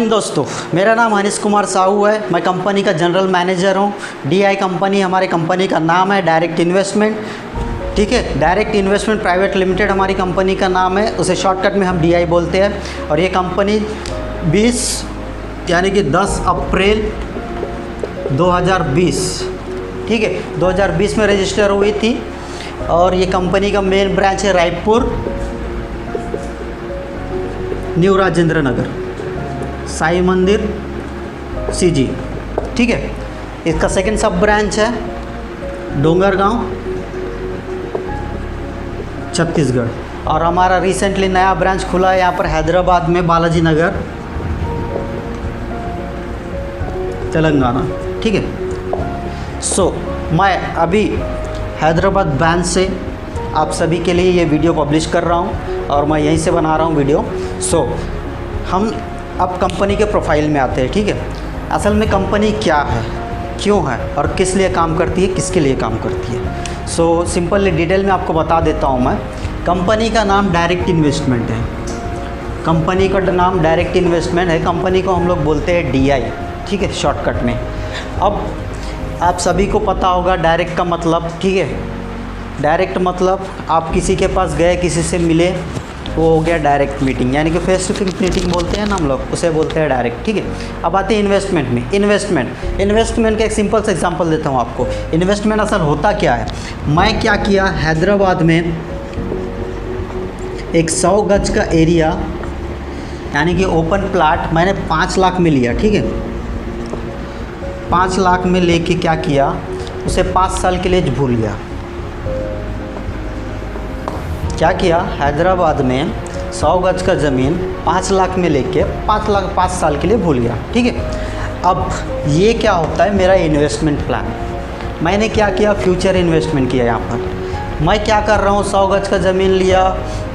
दोस्तों, मेरा नाम अनिश कुमार साहू है। मैं कंपनी का जनरल मैनेजर हूँ। DI कंपनी, हमारे कंपनी का नाम है डायरेक्ट इन्वेस्टमेंट। ठीक है, डायरेक्ट इन्वेस्टमेंट प्राइवेट लिमिटेड हमारी कंपनी का नाम है, उसे शॉर्टकट में हम DI बोलते हैं। और ये कंपनी 20 यानी कि 10 अप्रैल 2020, ठीक है, 2020 में रजिस्टर हुई थी। और ये कंपनी का मेन ब्रांच है रायपुर, न्यू राजेंद्र नगर, साई मंदिर CG। ठीक है, इसका सेकंड सब ब्रांच है डोंगरगांव, छत्तीसगढ़। और हमारा रिसेंटली नया ब्रांच खुला है यहाँ पर हैदराबाद में, बालाजी नगर, तेलंगाना। ठीक है, मैं अभी हैदराबाद ब्रांच से आप सभी के लिए ये वीडियो पब्लिश कर रहा हूँ और मैं यहीं से बना रहा हूँ वीडियो। हम अब कंपनी के प्रोफाइल में आते हैं। ठीक है, असल में कंपनी क्या है, क्यों है और किस लिए काम करती है, किसके लिए काम करती है। सिंपली डिटेल में आपको बता देता हूँ मैं। कंपनी का नाम डायरेक्ट इन्वेस्टमेंट है। कंपनी का नाम डायरेक्ट इन्वेस्टमेंट है। कंपनी को हम लोग बोलते हैं DI, ठीक है, शॉर्टकट में। अब आप सभी को पता होगा डायरेक्ट का मतलब, ठीक है। डायरेक्ट मतलब आप किसी के पास गए, किसी से मिले, वो हो गया डायरेक्ट मीटिंग, यानी कि फेस टू फेस मीटिंग बोलते हैं ना हम लोग, उसे बोलते हैं डायरेक्ट। ठीक है, अब आते हैं इन्वेस्टमेंट में। इन्वेस्टमेंट का एक सिंपल सा एग्जांपल देता हूँ आपको। इन्वेस्टमेंट असल होता क्या है, मैं क्या किया, हैदराबाद में एक 100 गज का एरिया यानी कि ओपन प्लाट मैंने 5 लाख में लिया। ठीक है, 5 लाख में लेके क्या किया, उसे 5 साल के लिए भूल गया। क्या किया, हैदराबाद में 100 गज का ज़मीन 5 लाख में लेके 5 साल के लिए भूल गया। ठीक है, अब ये क्या होता है, मेरा इन्वेस्टमेंट प्लान। मैंने क्या किया, फ्यूचर इन्वेस्टमेंट किया। यहाँ पर मैं क्या कर रहा हूँ, 100 गज का ज़मीन लिया,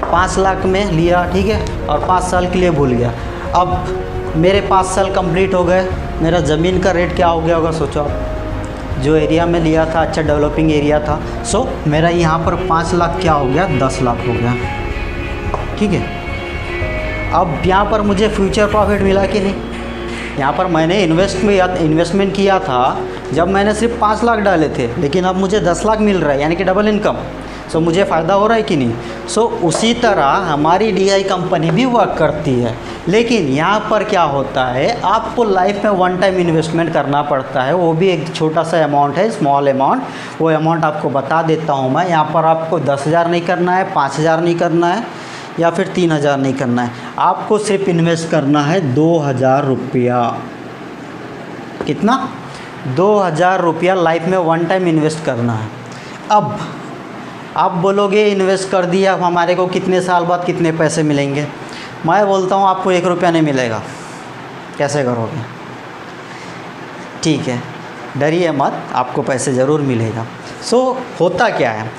5 लाख में लिया, ठीक है, और 5 साल के लिए भूल गया। अब मेरे 5 साल कंप्लीट हो गए, मेरा ज़मीन का रेट क्या हो गया होगा, सोचो आप। जो एरिया में लिया था अच्छा डेवलपिंग एरिया था। मेरा यहाँ पर 5 लाख क्या हो गया, 10 लाख हो गया। ठीक है, अब यहाँ पर मुझे फ्यूचर प्रॉफिट मिला कि नहीं। यहाँ पर मैंने इन्वेस्टमेंट किया था जब मैंने सिर्फ 5 लाख डाले थे, लेकिन अब मुझे 10 लाख मिल रहा है, यानी कि डबल इनकम। मुझे फ़ायदा हो रहा है कि नहीं। उसी तरह हमारी DI कंपनी भी वर्क करती है। लेकिन यहाँ पर क्या होता है, आपको लाइफ में वन टाइम इन्वेस्टमेंट करना पड़ता है, वो भी एक छोटा सा अमाउंट है, स्मॉल अमाउंट। वो अमाउंट आपको बता देता हूँ मैं। यहाँ पर आपको 10,000 नहीं करना है, 5,000 नहीं करना है, या फिर 3,000 नहीं करना है। आपको सिर्फ इन्वेस्ट करना है 2,000 रुपया। कितना, 2,000 रुपया लाइफ में वन टाइम इन्वेस्ट करना है। अब आप बोलोगे इन्वेस्ट कर दिया, हमारे को कितने साल बाद कितने पैसे मिलेंगे। मैं बोलता हूँ आपको 1 रुपया नहीं मिलेगा। कैसे करोगे, ठीक है, डरिए मत, आपको पैसे ज़रूर मिलेगा। होता क्या है,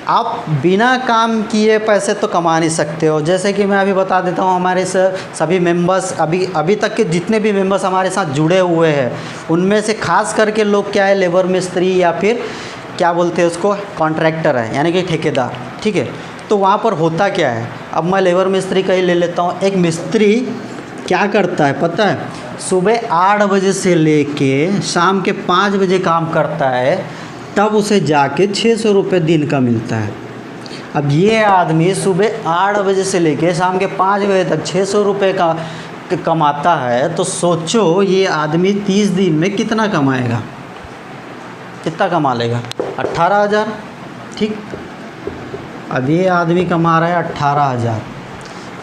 आप बिना काम किए पैसे तो कमा नहीं सकते हो। जैसे कि मैं अभी बता देता हूँ, हमारे सभी मेंबर्स, अभी तक के जितने भी मेंबर्स हमारे साथ जुड़े हुए हैं, उनमें से खास करके लोग क्या है, लेबर मिस्त्री या फिर क्या बोलते हैं उसको, कॉन्ट्रैक्टर है, यानी कि ठेकेदार। ठीक है, तो वहाँ पर होता क्या है, अब मैं लेबर मिस्त्री का ही ले लेता हूँ। एक मिस्त्री क्या करता है पता है, सुबह 8 बजे से लेके शाम के 5 बजे काम करता है, तब उसे जाके 600 रुपये दिन का मिलता है। अब ये आदमी सुबह 8 बजे से लेके शाम के 5 बजे तक 600 रुपये का कमाता है, तो सोचो ये आदमी 30 दिन में कितना कमाएगा, कितना कमा लेगा, 18,000। ठीक, अब ये आदमी कमा रहा है 18,000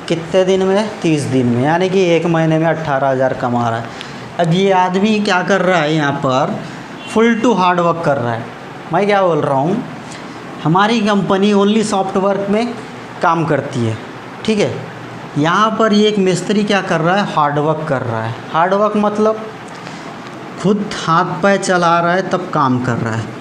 कितने दिन में, 30 दिन में, यानी कि 1 महीने में 18,000 कमा रहा है। अब ये आदमी क्या कर रहा है, यहाँ पर फुल टू हार्ड वर्क कर रहा है। मैं क्या बोल रहा हूँ, हमारी कंपनी ओनली सॉफ्टवेयर में काम करती है। ठीक है, यहाँ पर ये एक मिस्त्री क्या कर रहा है, हार्ड वर्क कर रहा है। हार्ड वर्क मतलब खुद हाथ पैर चला रहा है, तब काम कर रहा है।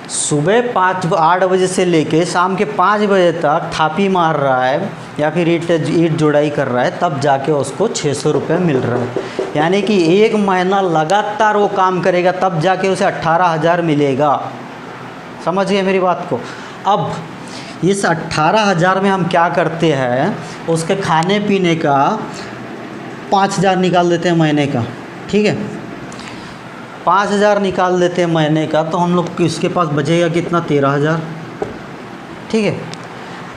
सुबह 8 बजे से लेके शाम के 5 बजे तक थापी मार रहा है या फिर ईंट जोड़ाई कर रहा है, तब जाके उसको 600 रुपये मिल रहा है। यानी कि 1 महीना लगातार वो काम करेगा, तब जाके उसे 18,000 मिलेगा। समझ गए मेरी बात को। अब इस 18,000 में हम क्या करते हैं, उसके खाने पीने का 5,000 निकाल देते हैं महीने का, ठीक है। 5,000 निकाल देते हैं महीने का, तो हम लोग इसके पास बचेगा कितना, 13,000, ठीक है।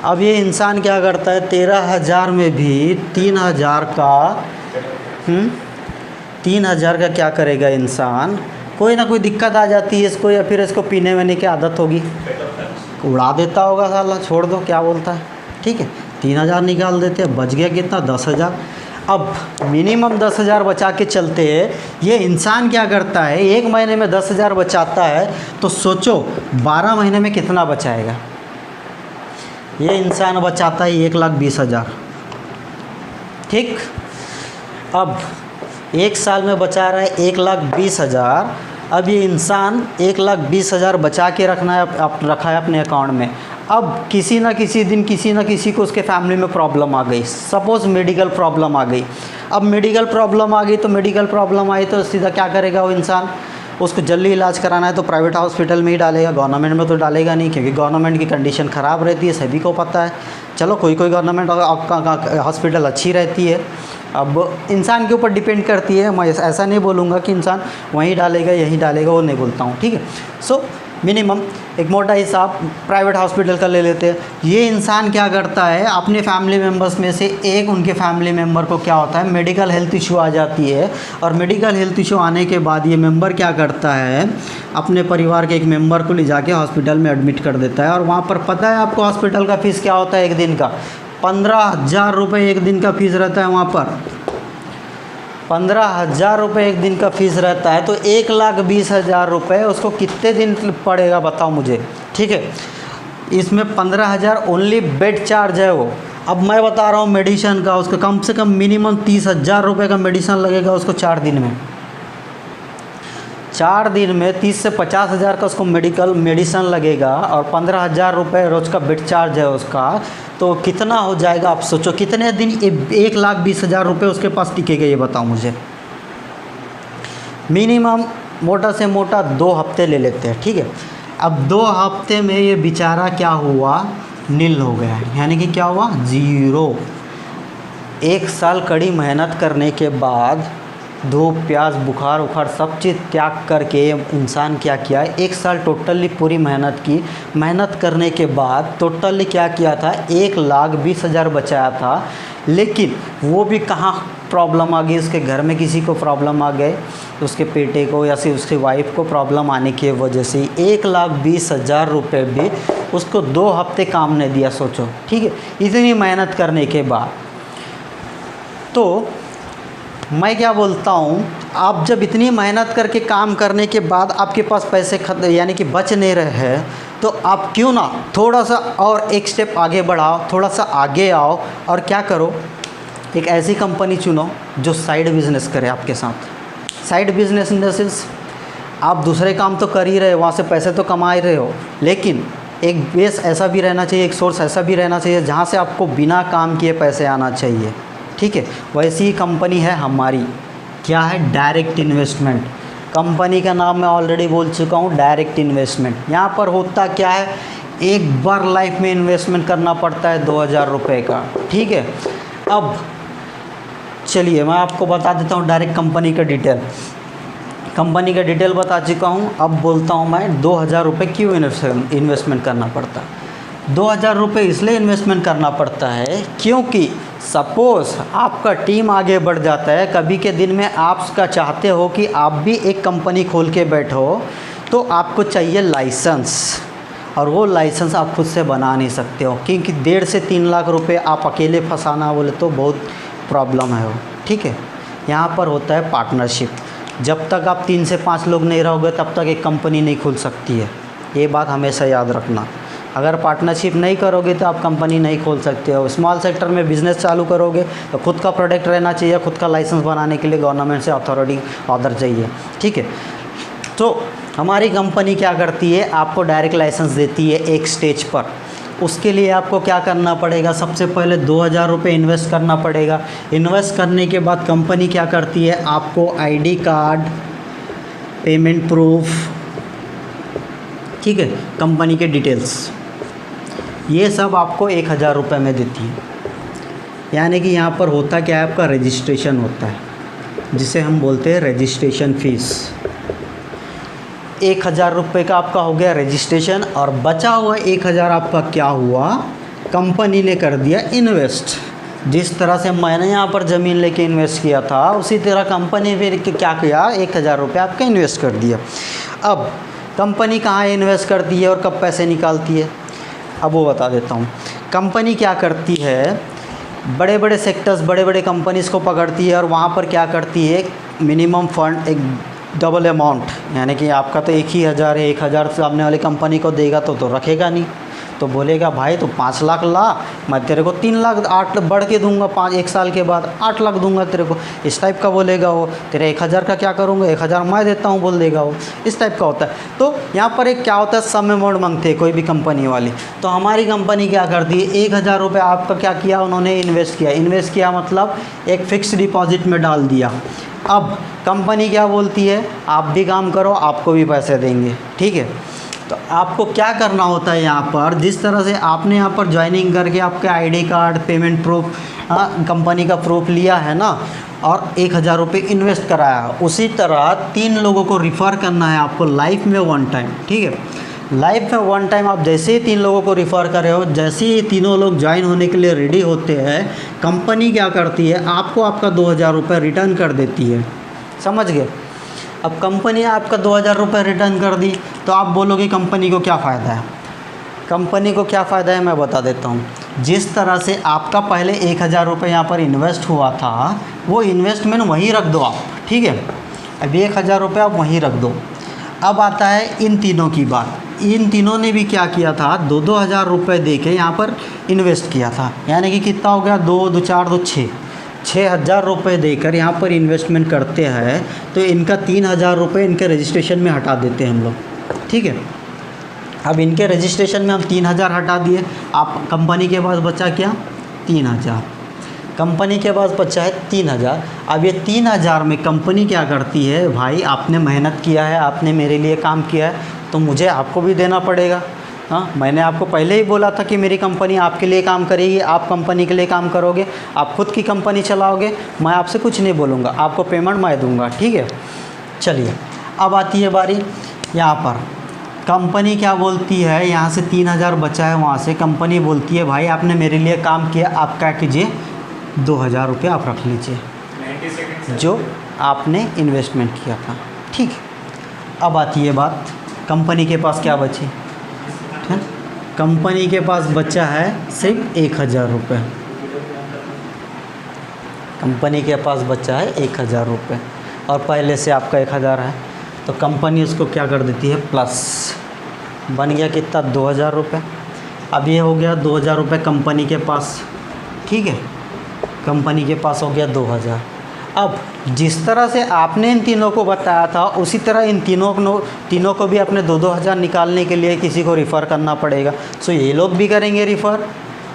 अब ये इंसान क्या करता है, 13,000 में भी 3,000 का 3,000 का क्या करेगा इंसान, कोई ना कोई दिक्कत आ जाती है इसको, या फिर इसको पीने वीने की आदत होगी, उड़ा देता होगा साला, छोड़ दो, क्या बोलता है, ठीक है। 3,000 निकाल देते हैं, बच गया कितना, 10,000। अब मिनिमम 10,000 बचा के चलते हैं। ये इंसान क्या करता है, एक महीने में 10,000 बचाता है, तो सोचो 12 महीने में कितना बचाएगा। ये इंसान बचाता है 1,20,000, ठीक। अब 1 साल में बचा रहा है 1,20,000। अब ये इंसान 1,20,000 बचा के रखा है अपने अकाउंट में। अब किसी ना किसी दिन किसी ना किसी को उसके फैमिली में प्रॉब्लम आ गई, सपोज़ मेडिकल प्रॉब्लम आ गई। अब मेडिकल प्रॉब्लम आ गई तो मेडिकल प्रॉब्लम आई तो सीधा क्या करेगा वो इंसान, उसको जल्दी इलाज कराना है तो प्राइवेट हॉस्पिटल में ही डालेगा, गवर्नमेंट में तो डालेगा नहीं, क्योंकि गवर्नमेंट की कंडीशन ख़राब रहती है, सभी को पता है। चलो कोई गवर्नमेंट हॉस्पिटल अच्छी रहती है, अब इंसान के ऊपर डिपेंड करती है। मैं ऐसा नहीं बोलूँगा कि इंसान वहीं डालेगा यहीं डालेगा, वो नहीं बोलता हूँ, ठीक है। सो मिनिमम एक मोटा हिसाब प्राइवेट हॉस्पिटल का ले लेते हैं। ये इंसान क्या करता है, अपने फैमिली मेम्बर्स में से एक उनके फैमिली मेम्बर को क्या होता है, मेडिकल हेल्थ इशू आ जाती है, और मेडिकल हेल्थ इशू आने के बाद ये मेंबर क्या करता है, अपने परिवार के एक मेंबर को ले जाके हॉस्पिटल में एडमिट कर देता है। और वहाँ पर पता है आपको हॉस्पिटल का फ़ीस क्या होता है एक दिन का, 15,000 रुपये एक दिन का फ़ीस रहता है वहाँ पर। 15,000 रुपये एक दिन का फ़ीस रहता है, तो 1,20,000 रुपये उसको कितने दिन पड़ेगा बताओ मुझे, ठीक है। इसमें 15,000 ओनली बेड चार्ज है वो। अब मैं बता रहा हूँ मेडिसिन का, उसका कम से कम मिनिमम 30,000 रुपये का मेडिसिन लगेगा उसको 4 दिन में। 4 दिन में 30 से 50,000 का उसको मेडिसिन लगेगा, और 15,000 रुपये रोज़ का बेड चार्ज है उसका, तो कितना हो जाएगा आप सोचो, कितने दिन 1,20,000 रुपये उसके पास टिकेगा, ये बताओ मुझे। मिनिमम मोटा से मोटा 2 हफ्ते ले लेते हैं, ठीक है। अब 2 हफ्ते में ये बेचारा क्या हुआ, नील हो गया, यानी कि क्या हुआ, 0। 1 साल कड़ी मेहनत करने के बाद, धूप प्यास बुखार उखार सब चीज़ त्याग करके इंसान क्या किया, 1 साल टोटली पूरी मेहनत की। मेहनत करने के बाद टोटली क्या किया था, 1,20,000 बचाया था। लेकिन वो भी कहाँ प्रॉब्लम आ गई, उसके घर में किसी को प्रॉब्लम आ गए, उसके बेटे को या फिर उसकी वाइफ को प्रॉब्लम आने की वजह से 1,20,000 रुपये भी उसको 2 हफ्ते काम नहीं दिया, सोचो, ठीक है। इतनी मेहनत करने के बाद, तो मैं क्या बोलता हूँ, आप जब इतनी मेहनत करके काम करने के बाद आपके पास पैसे यानी कि बच नहीं रहे हैं, तो आप क्यों ना थोड़ा सा और एक स्टेप आगे बढ़ाओ, थोड़ा सा आगे आओ, और क्या करो, एक ऐसी कंपनी चुनो जो साइड बिज़नेस करे आपके साथ। Side business in the sense, आप दूसरे काम तो कर ही रहे हो, वहाँ से पैसे तो कमा ही रहे हो, लेकिन एक बेस ऐसा भी रहना चाहिए, एक सोर्स ऐसा भी रहना चाहिए जहाँ से आपको बिना काम किए पैसे आना चाहिए, ठीक है। वैसी ही कंपनी है हमारी, क्या है, डायरेक्ट इन्वेस्टमेंट। कंपनी का नाम मैं ऑलरेडी बोल चुका हूँ, डायरेक्ट इन्वेस्टमेंट। यहाँ पर होता क्या है, एक बार लाइफ में इन्वेस्टमेंट करना पड़ता है 2,000 रुपये का, ठीक है। अब चलिए मैं आपको बता देता हूँ डायरेक्ट कंपनी का डिटेल। कंपनी का डिटेल बता चुका हूँ, अब बोलता हूँ मैं 2,000 रुपये क्यों इन्वेस्टमेंट करना पड़ता है। 2,000 रुपये इसलिए इन्वेस्टमेंट करना पड़ता है क्योंकि सपोज़ आपका टीम आगे बढ़ जाता है, कभी के दिन में आप उसका चाहते हो कि आप भी एक कंपनी खोल के बैठो, तो आपको चाहिए लाइसेंस, और वो लाइसेंस आप खुद से बना नहीं सकते हो, क्योंकि 1.5 से 3 लाख रुपए आप अकेले फंसाना बोले तो बहुत प्रॉब्लम है वो, ठीक है। यहाँ पर होता है पार्टनरशिप। जब तक आप 3 से 5 लोग नहीं रहोगे तब तक एक कंपनी नहीं खुल सकती है, ये बात हमेशा याद रखना। अगर पार्टनरशिप नहीं करोगे तो आप कंपनी नहीं खोल सकते हो। स्मॉल सेक्टर में बिज़नेस चालू करोगे तो खुद का प्रोडक्ट रहना चाहिए, खुद का लाइसेंस बनाने के लिए गवर्नमेंट से अथॉरिटी ऑर्डर चाहिए, ठीक है। तो हमारी कंपनी क्या करती है, आपको डायरेक्ट लाइसेंस देती है एक स्टेज पर। उसके लिए आपको क्या करना पड़ेगा, सबसे पहले 2,000 रुपये इन्वेस्ट करना पड़ेगा। इन्वेस्ट करने के बाद कंपनी क्या करती है, आपको ID कार्ड, पेमेंट प्रूफ, ठीक है, कंपनी के डिटेल्स, ये सब आपको 1,000 रुपये में देती है। यानी कि यहाँ पर होता क्या है, आपका रजिस्ट्रेशन होता है, जिसे हम बोलते हैं रजिस्ट्रेशन फ़ीस। 1000 रुपये का आपका हो गया रजिस्ट्रेशन, और बचा हुआ 1000 आपका क्या हुआ, कंपनी ने कर दिया इन्वेस्ट। जिस तरह से मैंने यहाँ पर ज़मीन लेके इन्वेस्ट किया था, उसी तरह कंपनी फिर क्या किया, 1000 रुपये आपका इन्वेस्ट कर दिया। अब कंपनी कहाँ इन्वेस्ट करती है और कब पैसे निकालती है, अब वो बता देता हूँ। कंपनी क्या करती है, बड़े बड़े सेक्टर्स, बड़े बड़े कंपनीज़ को पकड़ती है और वहाँ पर क्या करती है, मिनिमम फंड एक डबल अमाउंट, यानी कि आपका तो 1000 है, 1000 सामने वाली कंपनी को देगा तो रखेगा नहीं, तो बोलेगा भाई तो 5 लाख ला, मैं तेरे को 3 लाख 8 बढ़ के दूंगा, 1 साल के बाद 8 लाख दूंगा तेरे को, इस टाइप का बोलेगा वो। तेरे 1000 का क्या करूँगा, 1000 मैं देता हूँ बोल देगा वो, इस टाइप का होता है। तो यहाँ पर एक क्या होता है, सम अमाउंट मांगते हैं कोई भी कंपनी वाली। तो हमारी कंपनी क्या करती है, 1000 रुपये आपका क्या किया उन्होंने, इन्वेस्ट किया मतलब एक फ़िक्स डिपॉजिट में डाल दिया। अब कंपनी क्या बोलती है, आप भी काम करो, आपको भी पैसे देंगे, ठीक है। तो आपको क्या करना होता है यहाँ पर, जिस तरह से आपने यहाँ पर ज्वाइनिंग करके आपके ID card, payment proof, company का प्रूफ लिया है ना, और 1000 रुपये इन्वेस्ट कराया, उसी तरह 3 लोगों को रिफ़र करना है आपको लाइफ में 1 टाइम, ठीक है। लाइफ में 1 टाइम आप जैसे ही 3 लोगों को रिफ़र कर रहे हो, जैसे ही तीनों लोग ज्वाइन होने के लिए रेडी होते हैं, कंपनी क्या करती है, आपको आपका 2000 रुपये रिटर्न कर देती है, समझ गए। अब कंपनी आपका 2000 रुपये रिटर्न कर दी, तो आप बोलोगे कंपनी को क्या फ़ायदा है। कंपनी को क्या फ़ायदा है मैं बता देता हूँ। जिस तरह से आपका पहले 1000 रुपये यहाँ पर इन्वेस्ट हुआ था, वो इन्वेस्टमेंट वहीं रख दो आप, ठीक है। अब 1000 रुपये आप वहीं रख दो। अब आता है इन तीनों की बात। इन तीनों ने भी क्या किया था, 2-2 हज़ार रुपये दे के यहाँ पर इन्वेस्ट किया था, यानी कि कितना हो गया, 2 2 4 2 6,000 रुपये देकर यहाँ पर इन्वेस्टमेंट करते हैं। तो इनका 3000 रुपये इनके रजिस्ट्रेशन में हटा देते हैं हम लोग, ठीक है। अब इनके रजिस्ट्रेशन में हम 3000 हटा दिए, आप कंपनी के पास बचा क्या, 3000। कंपनी के पास बचा है 3000। अब ये 3000 में कंपनी क्या करती है, भाई आपने मेहनत किया है, आपने मेरे लिए काम किया है, तो मुझे आपको भी देना पड़ेगा। हाँ, मैंने आपको पहले ही बोला था कि मेरी कंपनी आपके लिए काम करेगी, आप कंपनी के लिए काम करोगे, आप खुद की कंपनी चलाओगे, मैं आपसे कुछ नहीं बोलूँगा, आपको पेमेंट मैं दूँगा, ठीक है। चलिए अब आती है बारी यहाँ पर। कंपनी क्या बोलती है, यहाँ से 3000 बचा है, वहाँ से कंपनी बोलती है भाई आपने मेरे लिए काम किया, आप क्या कीजिए 2000 रुपये आप रख लीजिए जो आपने इन्वेस्टमेंट किया था, ठीक है। अब आती है बात, कंपनी के पास क्या बची, ठीक, कंपनी के पास बचा है सिर्फ 1000 रुपये। कंपनी के पास बचा है 1000 रुपये और पहले से आपका 1000 है, तो कंपनी उसको क्या कर देती है, प्लस बन गया कितना, 2000 रुपये। अब ये हो गया 2000 रुपये कंपनी के पास, ठीक है, कंपनी के पास हो गया 2000। अब जिस तरह से आपने इन तीनों को बताया था, उसी तरह इन तीनों को भी अपने 2-2 हज़ार निकालने के लिए किसी को रिफ़र करना पड़ेगा। सो ये लोग भी करेंगे रिफ़र,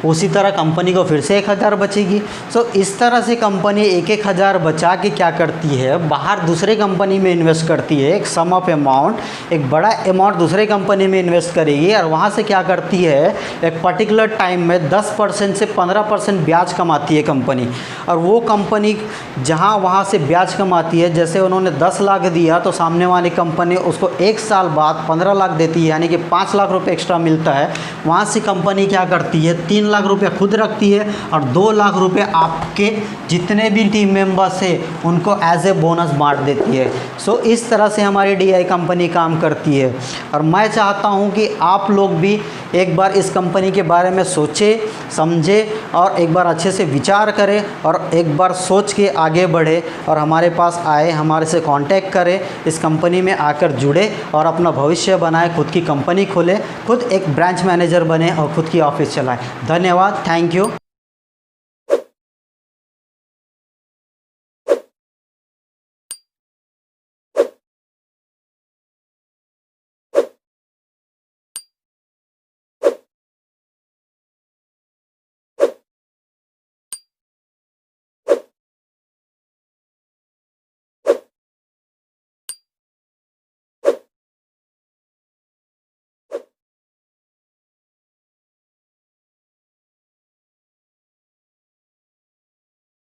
उसी तरह कंपनी को फिर से 1000 बचेगी। सो इस तरह से कंपनी 1-1 बचा के क्या करती है, बाहर दूसरे कंपनी में इन्वेस्ट करती है, एक सम ऑफ अमाउंट, एक बड़ा अमाउंट दूसरे कंपनी में इन्वेस्ट करेगी और वहाँ से क्या करती है, एक पर्टिकुलर टाइम में 10% से 15% ब्याज कमाती है कंपनी। और वो कंपनी जहाँ वहाँ से ब्याज कमाती है, जैसे उन्होंने 10 लाख दिया तो सामने वाली कंपनी उसको 1 साल बाद 15 लाख देती है, यानी कि 5 लाख रुपये एक्स्ट्रा मिलता है। वहाँ से कंपनी क्या करती है, 3 लाख रुपये खुद रखती है और 2 लाख रुपये आपके जितने भी टीम मेंबर्स हैं उनको एज ए बोनस बांट देती है। सो इस तरह से हमारी DI कंपनी काम करती है। और मैं चाहता हूं कि आप लोग भी एक बार इस कंपनी के बारे में सोचें, समझें और एक बार अच्छे से विचार करें और एक बार सोच के आगे बढ़े और हमारे पास आए, हमारे से कांटेक्ट करें, इस कंपनी में आकर जुड़े और अपना भविष्य बनाए, खुद की कंपनी खोले, खुद एक ब्रांच मैनेजर बने और खुद की ऑफिस चलाएं। धन्यवाद, थैंक यू।